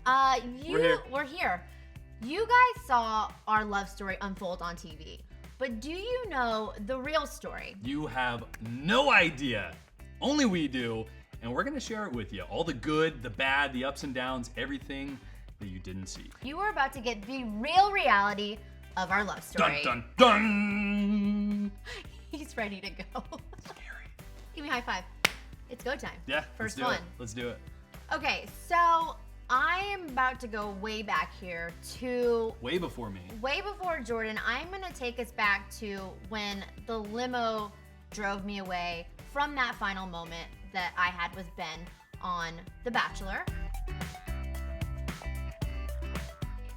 We're here. You guys saw our love story unfold on TV, but do you know the real story? You have no idea. Only we do, and we're gonna share it with you. All the good, the bad, the ups and downs, everything that you didn't see. You are about to get the real reality of our love story. Dun, dun, dun! He's ready to go. Scary. Give me a high five. It's go time. Yeah, First let's do one. it. Let's do it. Okay, so I am about to go way back here to Way before me. way before Jordan. I'm gonna take us back to when the limo drove me away from that final moment that I had with Ben on The Bachelor.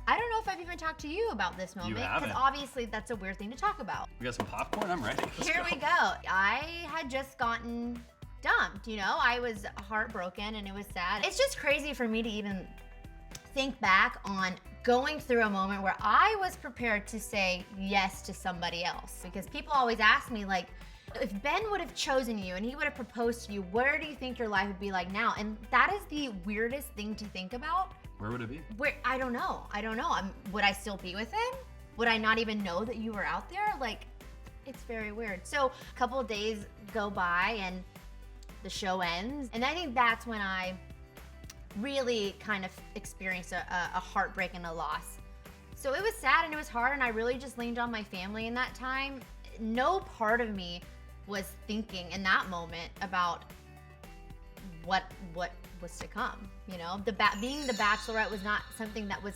I don't know if I've even talked to you about this moment, haven't. because obviously that's a weird thing to talk about. We got some popcorn? I'm ready. Here we go. I had just gotten dumped, you know? I was heartbroken and it was sad. It's just crazy for me to even think back on going through a moment where I was prepared to say yes to somebody else. Because people always ask me, like, if Ben would have chosen you and he would have proposed to you, where do you think your life would be like now? And that is the weirdest thing to think about. Where would it be? I don't know. Would I still be with him? Would I not even know that you were out there? Like, it's very weird. So a couple of days go by and the show ends. And I think that's when I really kind of experienced a heartbreak and a loss. So it was sad and it was hard, and I really just leaned on my family in that time. No part of me was thinking in that moment about what was to come, you know? Being the Bachelorette was not something that was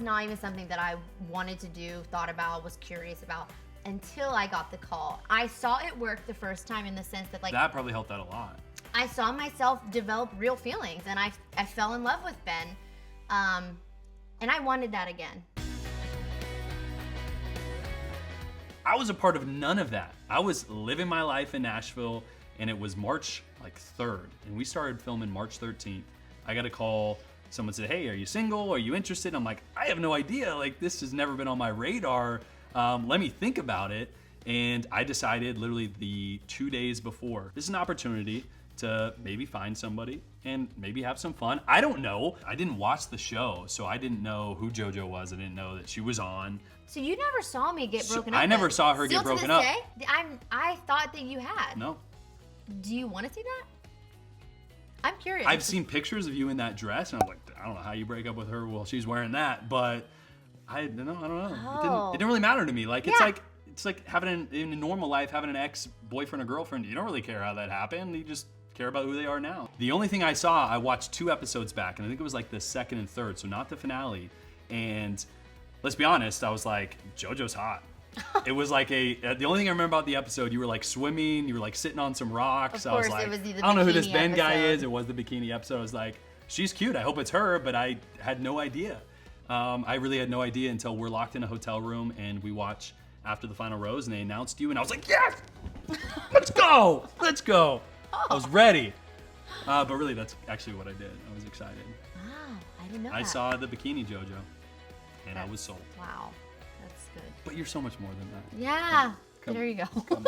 not even something that I wanted to do, thought about, was curious about, until I got the call. I saw it work the first time in the sense that, like, That probably helped out a lot. I saw myself develop real feelings, and I fell in love with Ben, and I wanted that again. I was a part of none of that. I was living my life in Nashville, and it was March 3rd, and we started filming March 13th. I got a call. Someone said, "Hey, are you single? Are you interested?" I'm like, I have no idea. Like, this has never been on my radar. Let me think about it. And I decided literally the 2 days before, this is an opportunity to maybe find somebody and maybe have some fun. I don't know. I didn't watch the show, so I didn't know who JoJo was. I didn't know that she was on. So you never saw me get broken up I never with. saw her get broken up. Still to this day, I thought that you had. No. Do you want to see that? I'm curious. I've seen pictures of you in that dress, and I'm like, I don't know how you break up with her while she's wearing that, but I don't know. Oh. It didn't really matter to me. Like, Yeah. it's like having in a normal life, having an ex-boyfriend or girlfriend. You don't really care how that happened. You just care about who they are now. The only thing I saw, I watched 2 episodes back, and I think it was like the 2nd and 3rd, so not the finale. And let's be honest, I was like, JoJo's hot. It was like the only thing I remember about the episode, you were like swimming, you were like sitting on some rocks. Of I was course, like, it was the I don't know who this bikini Ben guy episode. is. It was the bikini episode. I was like, she's cute. I hope it's her, but I had no idea. I really had no idea until we're locked in a hotel room and we watch after the final rose and they announced you, and I was like, yes, let's go. I was ready. But really, that's actually what I did. I was excited. Wow, I didn't know I that. saw the bikini JoJo, and I was sold. Wow, that's good. But you're so much more than that. Yeah, Come- there you go. come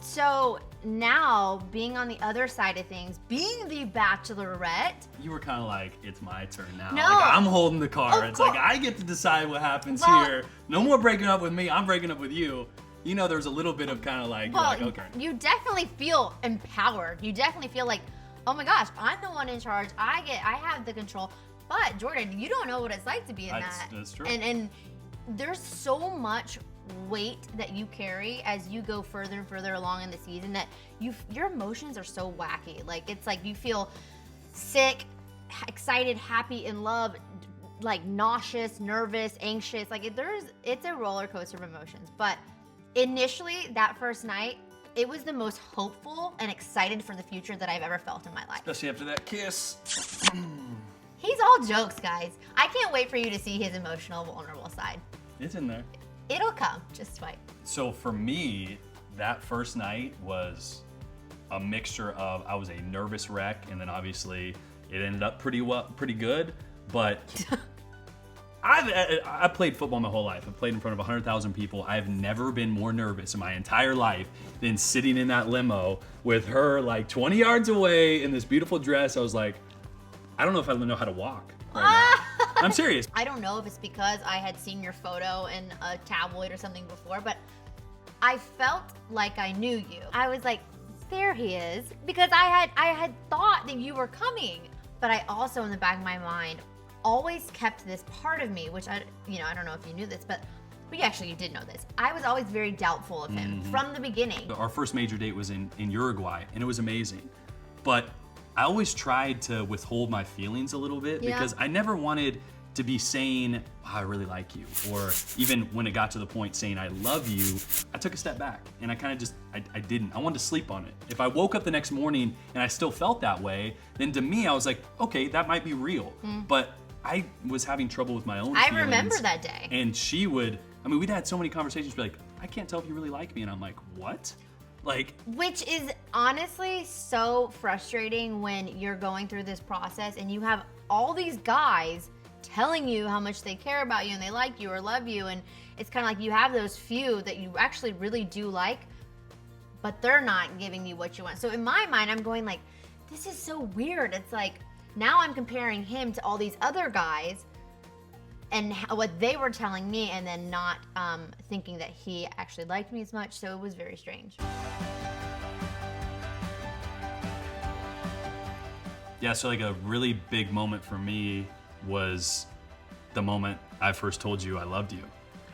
So now, being on the other side of things, being the Bachelorette, You were kind of like, it's my turn now. No. Like, I'm holding the car. Of It's like, course. I get to decide what happens Well- here. No more breaking up with me. I'm breaking up with you. You know, there's a little bit of kind of like, well, you're like, okay. you definitely feel empowered. You definitely feel like, oh my gosh, I'm the one in charge. I have the control. But Jordan, you don't know what it's like to be in that. That's true. And there's so much weight that you carry as you go further and further along in the season that your emotions are so wacky. Like, it's like you feel sick, excited, happy, in love, like nauseous, nervous, anxious. Like, it's a roller coaster of emotions. But initially, that first night, it was the most hopeful and excited for the future that I've ever felt in my life. Especially after that kiss. He's all jokes, guys. I can't wait for you to see his emotional, vulnerable side. It's in there. It'll come. Just wait. So for me, that first night was a mixture of, I was a nervous wreck, and then obviously it ended up pretty good, but I played football my whole life. I've played in front of 100,000 people. I have never been more nervous in my entire life than sitting in that limo with her like 20 yards away in this beautiful dress. I was like, I don't know if I know how to walk right now. I'm serious. I don't know if it's because I had seen your photo in a tabloid or something before, but I felt like I knew you. I was like, there he is, because I had thought that you were coming. But I also, in the back of my mind, always kept this part of me, which I don't know if you knew this, but actually you did know this. I was always very doubtful of him from the beginning. Our first major date was in Uruguay, and it was amazing. But I always tried to withhold my feelings a little bit because I never wanted to be saying, oh, I really like you. Or even when it got to the point saying, I love you, I took a step back and I kind of just, I didn't. I wanted to sleep on it. If I woke up the next morning and I still felt that way, then to me, I was like, okay, that might be real. But I was having trouble with my own feelings. I remember that day. And she would, we'd had so many conversations, be like, I can't tell if you really like me. And I'm like, what? Like, which is honestly so frustrating when you're going through this process and you have all these guys telling you how much they care about you and they like you or love you, and it's kind of like you have those few that you actually really do like, but they're not giving you what you want. So in my mind, I'm going like, this is so weird. It's like, now I'm comparing him to all these other guys and what they were telling me, and then not thinking that he actually liked me as much. So it was very strange. Yeah, so like a really big moment for me was the moment I first told you I loved you.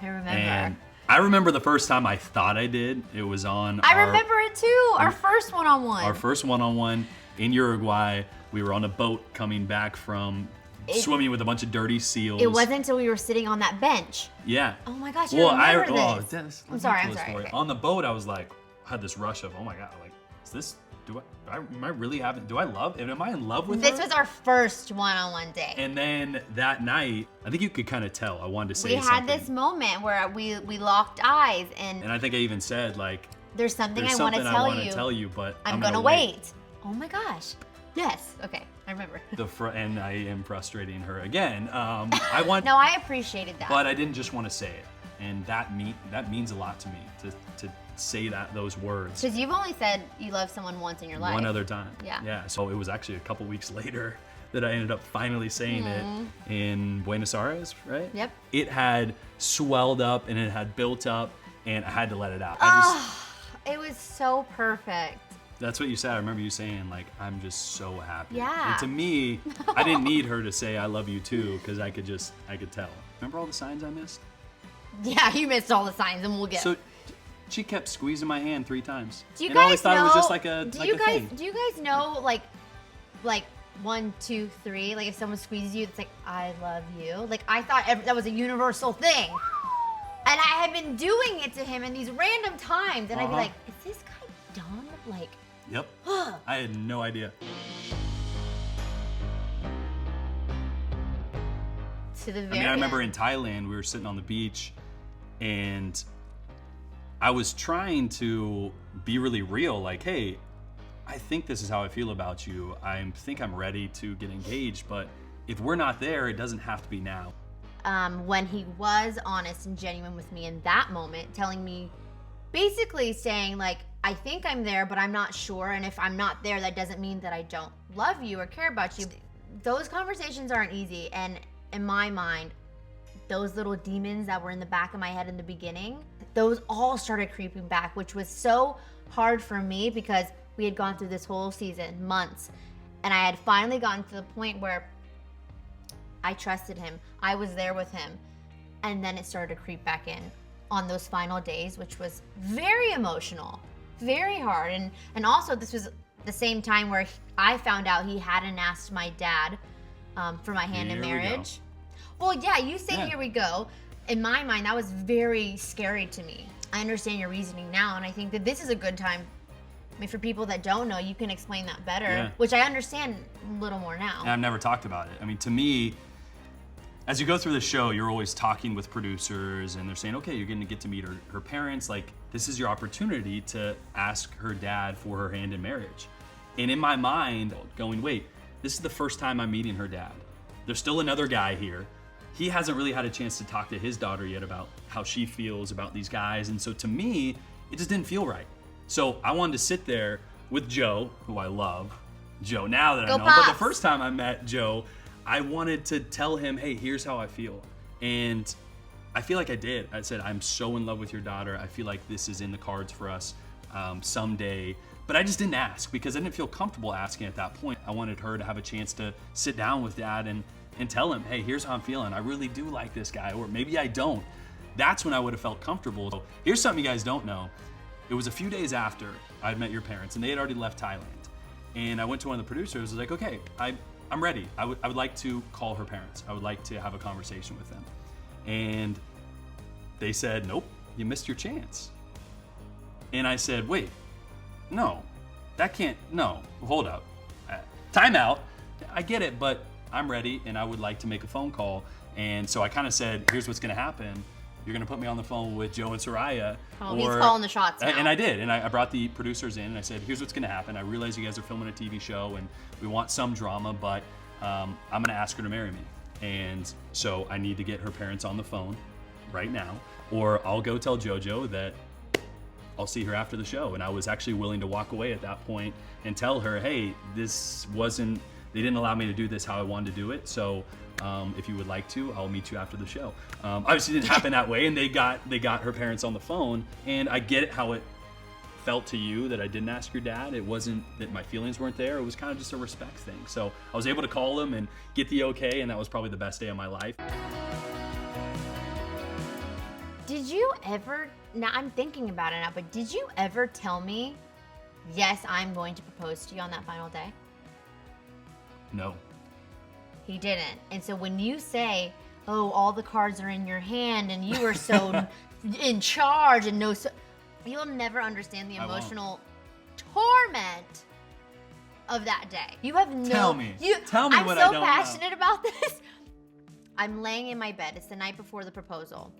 I remember. And I remember the first time I thought I did. It was on remember it too, our first one-on-one. Our first one-on-one in Uruguay. We were on a boat coming back from swimming with a bunch of dirty seals. It wasn't until we were sitting on that bench. Yeah. Oh my gosh, you remember this. I'm sorry. Okay. On the boat, I was like, I had this rush of, oh my God, like, is this, am I really having, am I in love with her? This was our first one-on-one date. And then that night, I think you could kind of tell, I wanted to say something. We had this moment where we locked eyes, and I think I even said, like, there's something I want to tell you, but I'm gonna wait. Oh my gosh. Yes. Okay. I remember. And I am frustrating her again. No, I appreciated that. But I didn't just want to say it, and that means a lot to me to say those words. Because you've only said you love someone once in your life. One other time. Yeah. Yeah. So it was actually a couple weeks later that I ended up finally saying it in Buenos Aires, right? Yep. It had swelled up and it had built up, and I had to let it out. It was so perfect. That's what you said. I remember you saying, like, I'm just so happy. Yeah. And to me, I didn't need her to say I love you too, because I could tell. Remember all the signs I missed? Yeah, you missed all the signs, and we'll get. So she kept squeezing my hand 3 times. Do you and guys I always thought know, it was just like a thing. Do you guys know, like 1, 2, 3, like if someone squeezes you, it's like, I love you. Like, I thought that was a universal thing. And I had been doing it to him in these random times, and I'd be like, is this guy dumb? Like, yep. I had no idea. To the very I remember end. in Thailand, we were sitting on the beach, and I was trying to be really real, like, hey, I think this is how I feel about you. I think I'm ready to get engaged, but if we're not there, it doesn't have to be now. When he was honest and genuine with me in that moment, telling me, basically saying, like, I think I'm there, but I'm not sure, and if I'm not there, that doesn't mean that I don't love you or care about you. Those conversations aren't easy, and in my mind, those little demons that were in the back of my head in the beginning, those all started creeping back, which was so hard for me because we had gone through this whole season, months, and I had finally gotten to the point where I trusted him. I was there with him, and then it started to creep back in on those final days, which was very emotional, very hard, and also this was the same time where I found out he hadn't asked my dad for my hand in marriage. Well, yeah, you say here we go. In my mind, that was very scary to me. I understand your reasoning now, and I think that this is a good time. I mean, for people that don't know, you can explain that better, which I understand a little more now. And I've never talked about it. I mean, to me, as you go through the show, you're always talking with producers, and they're saying, okay, you're going to get to meet her parents. Like, this is your opportunity to ask her dad for her hand in marriage. And in my mind, going, wait, this is the first time I'm meeting her dad. There's still another guy here. he hasn't really had a chance to talk to his daughter yet about how she feels about these guys. And so to me, it just didn't feel right. So I wanted to sit there with Joe, who I love, Joe now that I know. But the first time I met Joe, I wanted to tell him, hey, here's how I feel. And I feel like I did. I said, I'm so in love with your daughter. I feel like this is in the cards for us someday. But I just didn't ask because I didn't feel comfortable asking at that point. I wanted her to have a chance to sit down with Dad and tell him, hey, here's how I'm feeling. I really do like this guy, or maybe I don't. That's when I would have felt comfortable. So here's something you guys don't know. It was a few days after I'd met your parents, and they had already left Thailand. And I went to one of the producers, I was like, okay, I'm ready. I would like to call her parents. I would like to have a conversation with them. And they said, nope, you missed your chance. And I said, wait, no, that can't, no, hold up. Time out. I get it, but I'm ready and I would like to make a phone call. And so I kind of said, here's what's gonna happen. You're gonna put me on the phone with Joe and Soraya. Oh, he's calling the shots now. And I did, and I brought the producers in and I said, here's what's gonna happen. I realize you guys are filming a TV show and we want some drama, but I'm gonna ask her to marry me. And so I need to get her parents on the phone right now, or I'll go tell JoJo that I'll see her after the show. And I was actually willing to walk away at that point and tell her, hey, they didn't allow me to do this how I wanted to do it. So if you would like to, I'll meet you after the show. Obviously it didn't happen that way, and they got her parents on the phone. And I get it how it felt to you that I didn't ask your dad. It wasn't that my feelings weren't there. It was kind of just a respect thing. So I was able to call them and get the okay, and that was probably the best day of my life. Did you ever, now I'm thinking about it now, but did you ever tell me, yes, I'm going to propose to you on that final day? No. He didn't. And so when you say, oh, all the cards are in your hand and you are so in charge and you'll never understand the emotional torment of that day. You have no. Tell me what I don't know. I'm so passionate about this. I'm laying in my bed. It's the night before the proposal.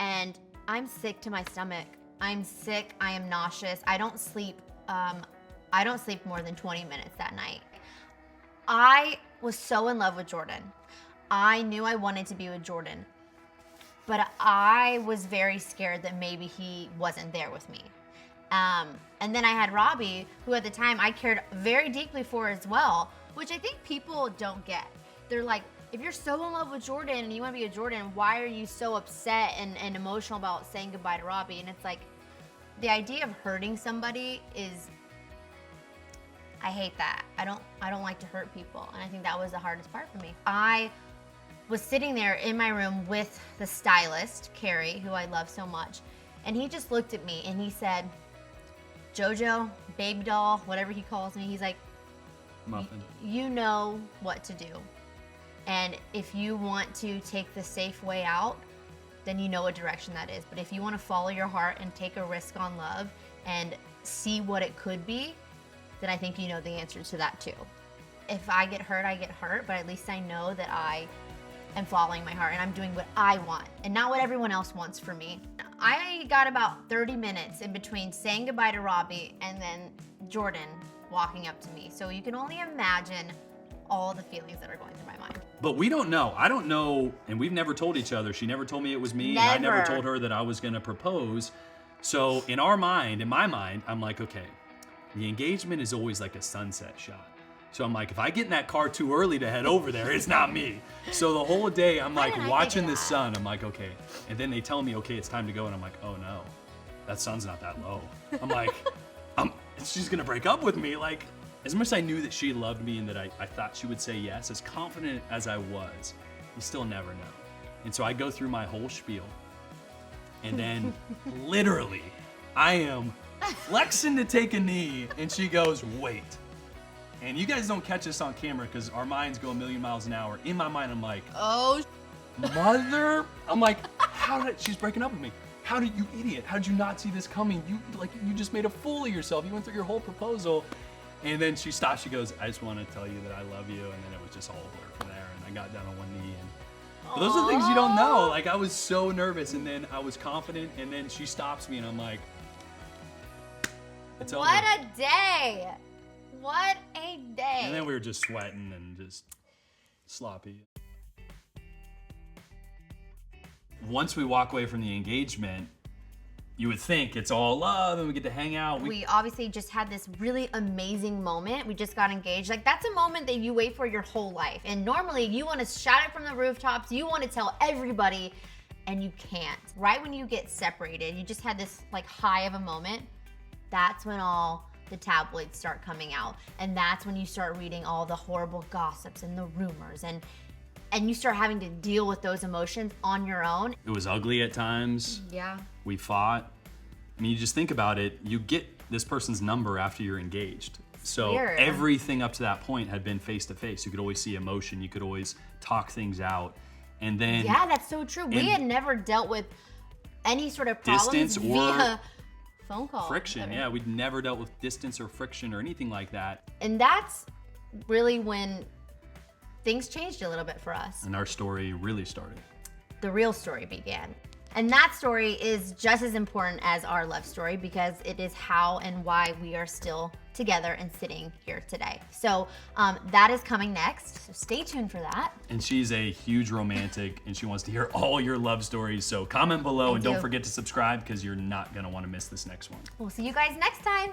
And I'm sick to my stomach. I'm sick. I am nauseous. I don't sleep. I don't sleep more than 20 minutes that night. I was so in love with Jordan. I knew I wanted to be with Jordan, but I was very scared that maybe he wasn't there with me. And then I had Robbie, who at the time I cared very deeply for as well, which I think people don't get. They're like, if you're so in love with Jordan and you want to be with Jordan, why are you so upset and emotional about saying goodbye to Robbie? And it's like, the idea of hurting somebody is, I hate that. I don't like to hurt people. And I think that was the hardest part for me. I was sitting there in my room with the stylist, Carrie, who I love so much. And he just looked at me and he said, Jojo, baby doll, whatever he calls me, he's like, Muffin. You know what to do. And if you want to take the safe way out, then you know what direction that is. But if you want to follow your heart and take a risk on love and see what it could be, then I think you know the answer to that too. If I get hurt, I get hurt, but at least I know that I am following my heart and I'm doing what I want and not what everyone else wants for me. I got about 30 minutes in between saying goodbye to Robbie and then Jordan walking up to me. So you can only imagine all the feelings that are going through my mind. But we don't know. I don't know, and we've never told each other. She never told me it was me, and I never told her that I was gonna propose. So in my mind, I'm like, okay, the engagement is always like a sunset shot. So I'm like, if I get in that car too early to head over there, it's not me. So the whole day I'm like watching the sun. I'm like, okay. And then they tell me, okay, it's time to go. And I'm like, oh no, that sun's not that low. I'm like, she's gonna break up with me. Like, as much as I knew that she loved me and that I thought she would say yes, as confident as I was, you still never know. And so I go through my whole spiel. And then literally, I am flexing to take a knee, and she goes, wait. And you guys don't catch this on camera because our minds go a million miles an hour. In my mind, I'm like, oh, mother. I'm like, she's breaking up with me. How did you idiot? How did you not see this coming? You just made a fool of yourself. You went through your whole proposal. And then she stops, she goes, I just want to tell you that I love you. And then it was just all a blur from there. And I got down on one knee. But those are the things you don't know. Like, I was so nervous, and then I was confident, and then she stops me, and I'm like, it's over. What a day. What a day. And then we were just sweating and just sloppy. once we walk away from the engagement, you would think it's all love and we get to hang out. We obviously just had this really amazing moment. We just got engaged. Like, that's a moment that you wait for your whole life. And normally you want to shout it from the rooftops. You want to tell everybody, and you can't. Right when you get separated, you just had this like high of a moment. That's when all the tabloids start coming out. And that's when you start reading all the horrible gossips and the rumors, and you start having to deal with those emotions on your own. It was ugly at times. Yeah. We fought. I mean, you just think about it, you get this person's number after you're engaged. So Weird. everything up to that point had been face to face. You could always see emotion, you could always talk things out. And then Yeah, that's so true. We had never dealt with any sort of problems distance or via phone call. friction. Yeah, we'd never dealt with distance or friction or anything like that. And that's really when things changed a little bit for us. And our story really started. The real story began. And that story is just as important as our love story, because it is how and why we are still together and sitting here today. So that is coming next. So stay tuned for that. And she's a huge romantic and she wants to hear all your love stories. So comment below and don't forget to subscribe because you're not going to want to miss this next one. We'll see you guys next time.